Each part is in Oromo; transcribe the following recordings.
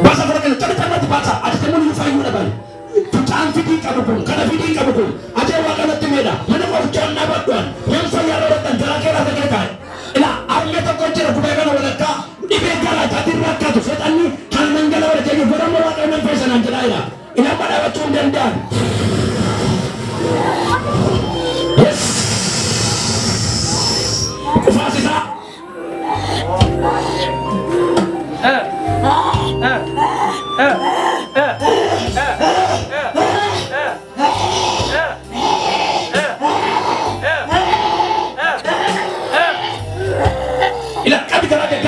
Bahasa Korea tadi kan dibaca, ada teman yang fayu dapat. Tuhan fidi kabukun, karena fidi kabukun. Ada wakana timeda, mana kau jangan dapat tuan. Yang saya lakukan jalan kira terkait. Ila, army tak kerja kebanyakan orang kah? Di begala jadi rakyat tu setan ni, kan menggala orang jadi berapa orang yang pesan anjir ila. Ila pada waktu dan. Yes. Kufasi tak? Ila kami garage.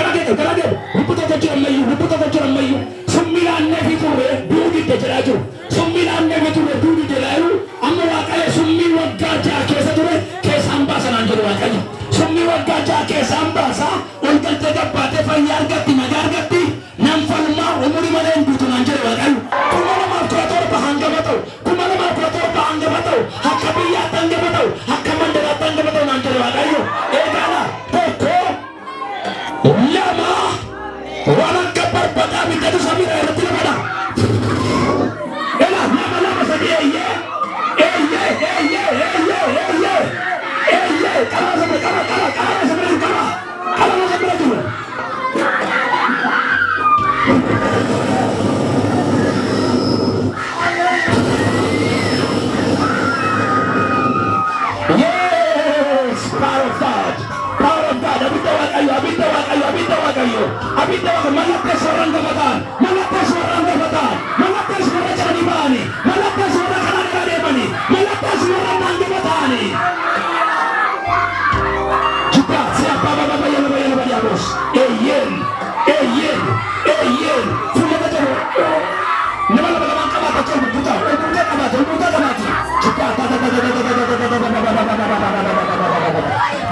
Ruputa kacau mayu. Sembilan nevi ture, budi terjaju. Sembilan nevi ture, budi terjaju. Amma wakaya sembilan wajah kesa ture, kesambasa nanti wakaya. Sembilan wajah kesambasa, untuk tetap pada fayar gati, magar gati. Namfal ma, umuri mana yang butuh nanti wakaya. Kumana ma kurator bahanga batau, kumana ma kurator bahanga batau. Hakabiya tangga batau, hakamandera tangga batau nanti wakaya. Egala, poko. Lama orang kapal pada minta tu sambil air tidak ada. Elah lama saja ye. Kalau sampai tu. Yes, power of God. Abita wakayo. Malapit seorang jabatan. Malapit seorang raja di bani. Malapit seorang kanada di bani. Malapit seorang jabatan. Juga siapa bapa yang bos. Eyen. Sudah betul. Nama kamat coba buta. Buta kamat. Juga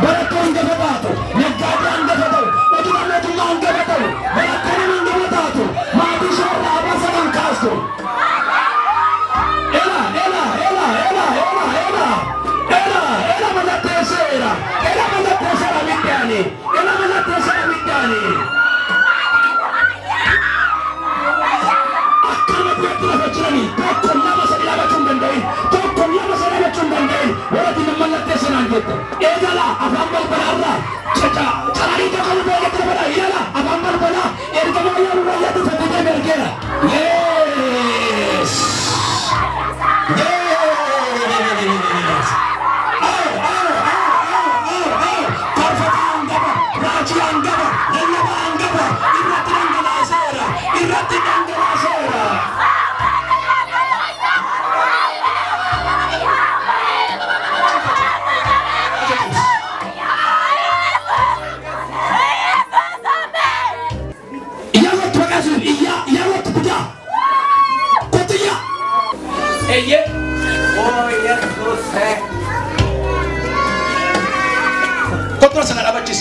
Baraton jabatan. Negara jabatan.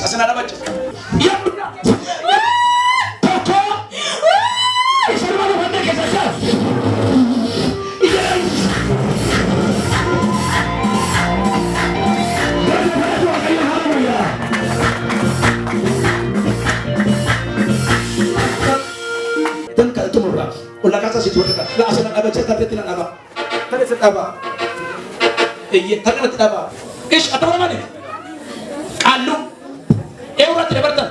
Asana baca. Ya. Toko. Isar mana bandar ke saja. Iya. Mana tu akan yang haru ya. Dan kalau itu murah. Ulah kata situ dekat. Lah asana baca tapi tidak apa. Tapi tidak apa. Iya, tapi tidak apa. Ish, atau mana ni? Alu. Eura tidak berter.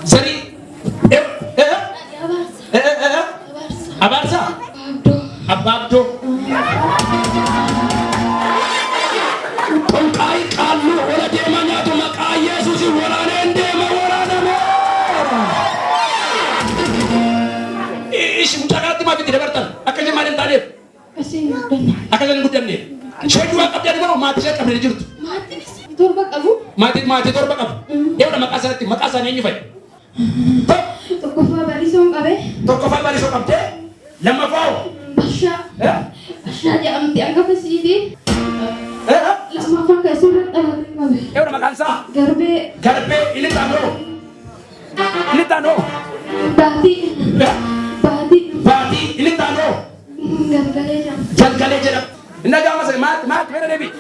Seri. Abarsa. Ababdo. Tongkai kalu wala demanya tu maka Yesus wala nende mawala mo. Ish mutakat mati tidak berter. Akannya main talib. Akannya gudan ni. Saya dua kap jadi mana mati saya kap dari jurut. Torbak abu? Mati torbak abu. Ya udah makasan ini fai. Tokofa barisong kabe? Lama fau. Basha dia amti angka pasidi. Lama pakai surat alatin kabe. Ya udah makan sa. Garbe ini tano. Bati ini tano. Jalgale jam. Inna jama sa mat mera debi.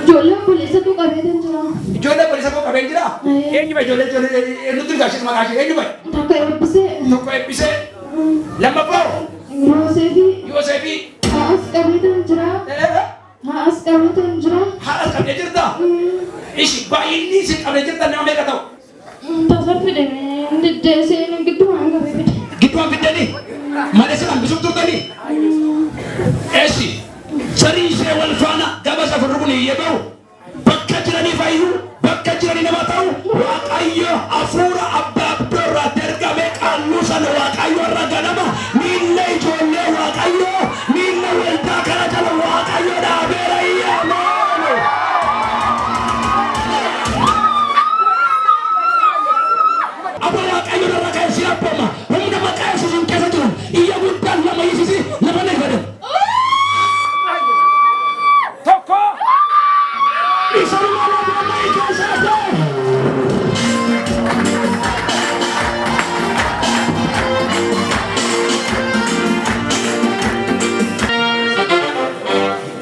Jola polisa tu kabe dan jara. Jola polisa ko kabe jira. Eenyu bayi ijoollee nuti gaashis maqaa ishee eenyu bayi? Tokko eebbisee. Tokko eebbisee. Lammaffaa. Yoosefi. Haas qabeetan jira. Haas qabeetan jira. Haas qabdee jirta? Ishi baay'inni isin qabdee jirta nama meeqa ta'u? Tasa fidamee deddeesee giddumaan qabee fide. Giddumaan fiddanii? Malee sin hambisuuf turtanii? Eeshi sarii ishee wal faana gaba safarru kun iyyee ta'u bakka jiranii faayyuu bakka jiranii nama ta'u Waaqayyo hafuura abbaa abdoorraa ergame qaalluu sana Waaqayyo irra ganama miilla ijoollee Waaqayyo miilla waldaa kana jala Waaqayyo dhaabeera iyyaame. Abba Waaqayyo irra ka'e si abbama humna maqaa Yesuusiin keessa jiru iyya guddaan lama yisisi lafa ne fedhan. Tokko. Isaruma lafa mai keessa ta'e.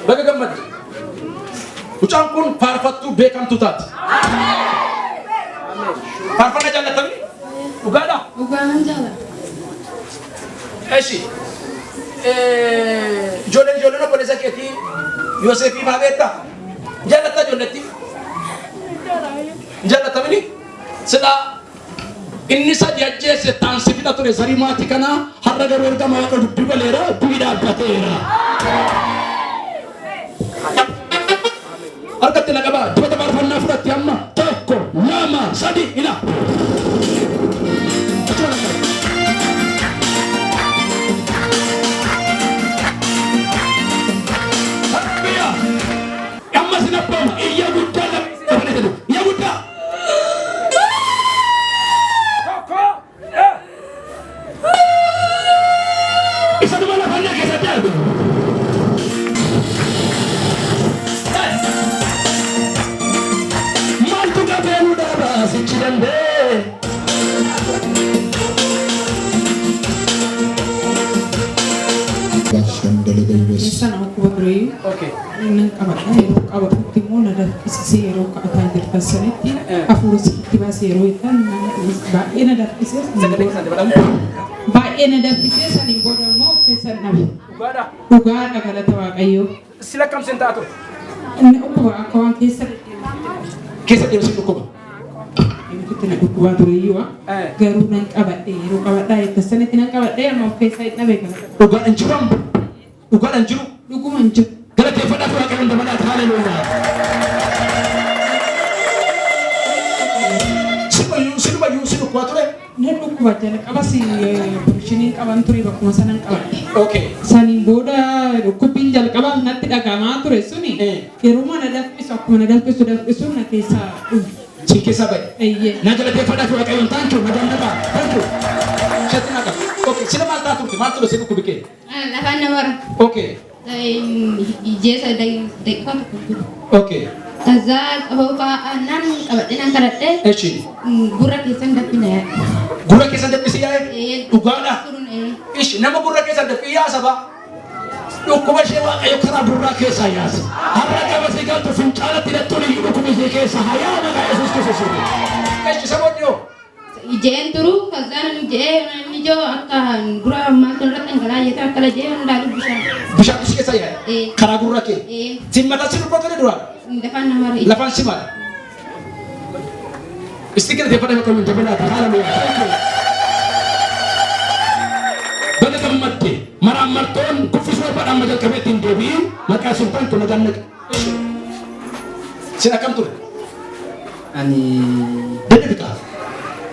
Baga gammadde. Mucaan kun faarfattuu beekamtuu taate. Faarfannaa jaallatamni? Dhugaadha? Dhugaan jaalladha. Eshi ijoolleen obboleessa keetii Yoosefii fa'aa beektaa? Jaallatta ijoolletti? Jaallatamni? Silaa inni sadi ajjeese taansi fixa ture sarii maatii kanaa har'a garuu erga maaqa dubbii baleera du'i dhaabbateera. Harkatti na qabaa dibata faarfannaa fudhatti amma tokko lama sadi ila. Amma sinabbama iyya guddaa lafa iyya guddaa. Isa duma lafannaa keessatti argu. Maaltu gabeenu dhaabaa sichi dandee? Sana aku beri, nang kabar, hero kabar timur ada sisi hero kata intervensi aku harus tiba hero itu, baik ada sisi, baik ada sisi, saling bodoh mau kesan nabi. Ugada kalau tahu kayu. Silakan sentato. Aku kawan kesan. Kesan dia mesti lupa. Itu tidak lupa tu iyo. Garu nang kabar hero kabar dah itu sana tidak kabar dia mau kesan nabi kan. Ugada anjuram. Ugada anjuram. Lugu manju. Kalau kita pada tu akan mendapat haleluya. Sinu kuat tu. Nen lugu baca nak apa sih sini kawan turi baku masanan kawan. Okay. Sani boda lugu pinjal kawan nanti dah kama turi suni. Di rumah ada pisau, mana ada pisau dah pisau nak kisah. Cikgu sahabat. Iya. Nah kalau kita pada tu akan tangku, macam apa? Tangku. Saya nak. Okay. Sila mata tu, mata tu sinu kubikir. Lafa nomor. Okay. Ijazah dari dekat. Okay. Tazal apa nan kabat nan karate. Echi. Gura kisan dapina. Gura kesan depi siya Uganda. Turun Ish, nama gura kesan depi ya saba. Ukuba shewa kayo kara gura kesa ya. Harra kama sigal tu fincala tidak tuli ukuba kesa haya na kaya Yesus Kristus. Echi sabot yo. Ijen turu kazan ijen nijo akan gura mantul rat engkala yeta kala jen dalu bisa. Bisa tu kesa ya. Kara gura ke. Simata sinu potore dua. Lafa nomor. Lapan simat. Istiqlal daripada kami menjadi haleluya. Bagi kami mati, maram marton, kufiswa pada majal kami tindewi, maka sultan tu nagan nak. Silakan tu. Ani Benda kita.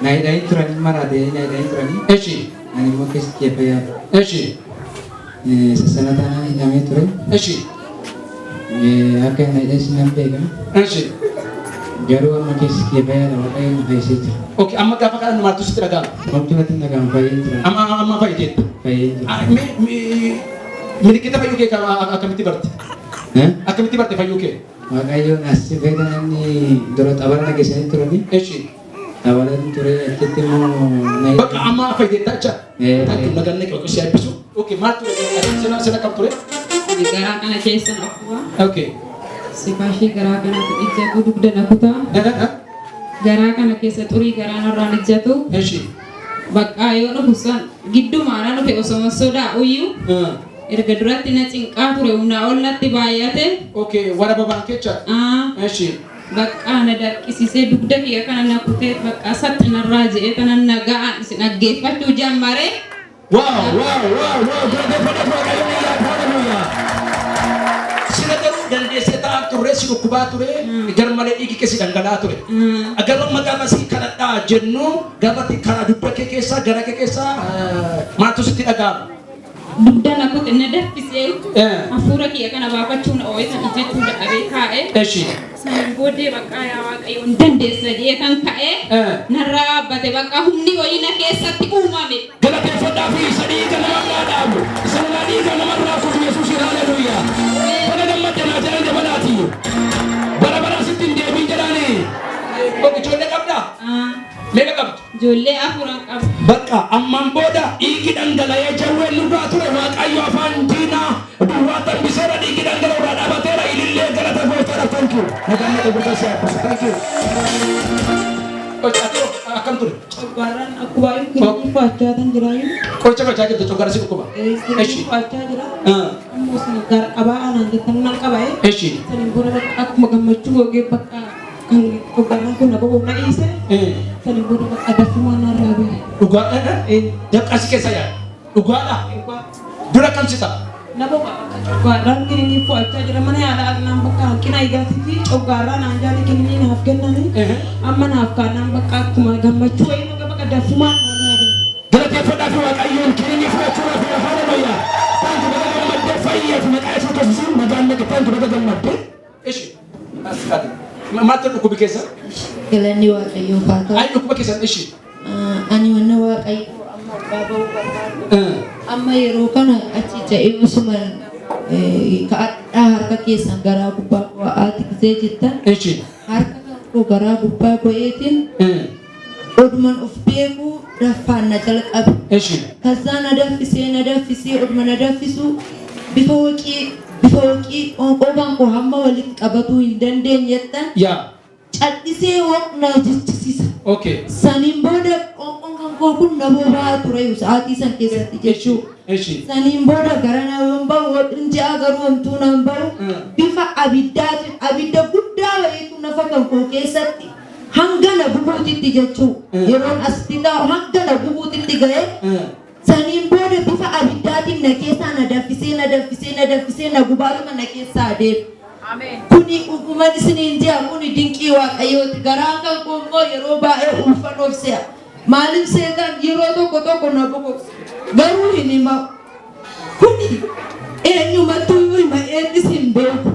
naidai turani marade naidai turani Echi, ani mo kes kepaya echi, sasanatana iname ture echi, akan naidai sinam pega echi. garu mo kes kepaya na wakai mo haisit Okey, amma apa kan nomor tu seteraga. waktu natin nagang payin tura Amma apa itu? payin Milik kita payu ke akan miti berarti. Akan miti berarti payu ke. wakai yo nasi pega nani dorot abar na kesan turani Echi. awalan ture kete mo naidai Baka ama apa itu taca. Tapi nagan nak aku siap besok. Okey, matu. Sana kapure. Gara kana kesan aku. Okey. Sipashi gara kana tu ija ku duk dan aku ta. garaa kana keessa xurii garaan irraan ijjatu Eshi. bakka yoo dhufusan giddumaan dhufe osoo sodaa uyyuu erga duratti na cinqaa ture humnaa ol natti baay'ate Okay, warra babaan kecha. Eshi. bakka na daqqisisee dugda kiyya kana na kutee bakka satti narraa je'ee tanan nagaan isin dhaggeeffachuu jammare. Wow. Hallelujah. Sila garuu dandeessee ta'an turre si dhukkubaa ture garmalee dhiigi kee si dhangala'aa ture. Agarra maqaa masii kanadhaa jennu gabatti karaa dubba kee keessaa gara kee keessaa maaltu sitti dhaga'ama? Dugda na kute na daffisee hafuura kiyya kana baafachuun ooyisan ijjechuu dadhabee kaa'e. Eshi. Sanin booddee bakka yaa waaqayyoon dandeessa jee kan ka'e narraa dhaabbate bakka humni wayii na keessatti uumame. Galateeffadhaa fi isa dhiiga namarraa dhaabu. Isa dhiiga namarraa kutu Yesuus. Hallelujah. Bara gammadde naa jedhan dabalaati. Bara sitti hin deebiin jedhaani. Ijoollee qabdaa? Meeqa qabdu? Ijoollee afuran qabu. Bakka ammaan booda dhiigi dhangala'ee jawween nurraa ture waaqayyo afaan diinaa duwwaa tambiseera dhiigi dhangala'u irraa dhaabateera ilillee galata gooftaadhaaf thank you. Nagaan gurgurtaa si hafuusa thank you. Atoo akkam ture? Coggaarraan akkuma inni fa'aachaataan jiraayu. Qoricha gochaa jirtu coggaara si dhukkuba. Eshi. Fa'aachaa jira. Ammoo sana gara qabaa aanaan jettan nan qaba'e. Eshi. Sanin booda akkuma gammachuu gogee bakka kan coggaarraan kun na boqoo na dhiise. Sanin booda bakka daffumaan narraa bahe. Dhugaadha? Daqqasi keessa yaada. Dhugaadha? Dura kam si ta'a? Na boqaa coggaarraan kiniin fa'aachaa jira mana yaalaa naan bakka hanqina igaatii fi coggaarraan aan jaali kiniin naaf kennanii. Amma naaf kaanaan bakka akkuma gammachuu wayii bakka daffumaan narraa bahe. Galateeffadhaa fi waaqayyoon kiniin fudhachuudhaaf hallelujah. Tantu baga gammaddee fayyeef maqaa isaa tolchisuun nagaan naqe tantu baga gammaddee. Eshi. Maaltu dhukkubi keessa? Galanni waaqayyoo haa ta'u. Ay dhukkuba keessan eshi. Ani wanna waaqayyoo amma abbaa bahuu barbaadu. Amma yeroo kana achi ja'ee osuma ka'adhaa harka keessan garaa gubbaa bu'aati gisee jettan. Eshi. Harka koo garaa gubbaa bu'eetiin oduman of beekuu raffaan na jalqabe. Eshi. Kasaa na daffisee oduma na daffisu bifa waqii qoonqoodhaan koo hamma walitti qabatuu hin dandeenyettan. Yaa. Callisee waqna jechisiisa. Okay. Saniin booda qoonqoon kan koo kun na boba'aa ture sa'aatii san keessatti jechuu. Eshi. Saniin booda gara na yoon bahu wadhin ja'a garuu homtuu nan bahu bifa abiddaatiin abidda guddaa wayiitu nafa kan koo keessatti hanga na bubuutitti jechuu. Yeroon asitti hanga na bubuutitti ga'e. Saniin booda bifa abiddaatiin na keessaa na daffisee na gubaatuma na keessaa adeemu. Kuni dhuguman isiniin jea kuni dinqii waaqayyooti. Garaan kan koo immoo yeroo baay'ee ulfannoof se'a. Maaliif seetan yeroo tokko na boqoqsa. Garuu hin hima. Kuni eenyumattuu hima eenyis hin beeku.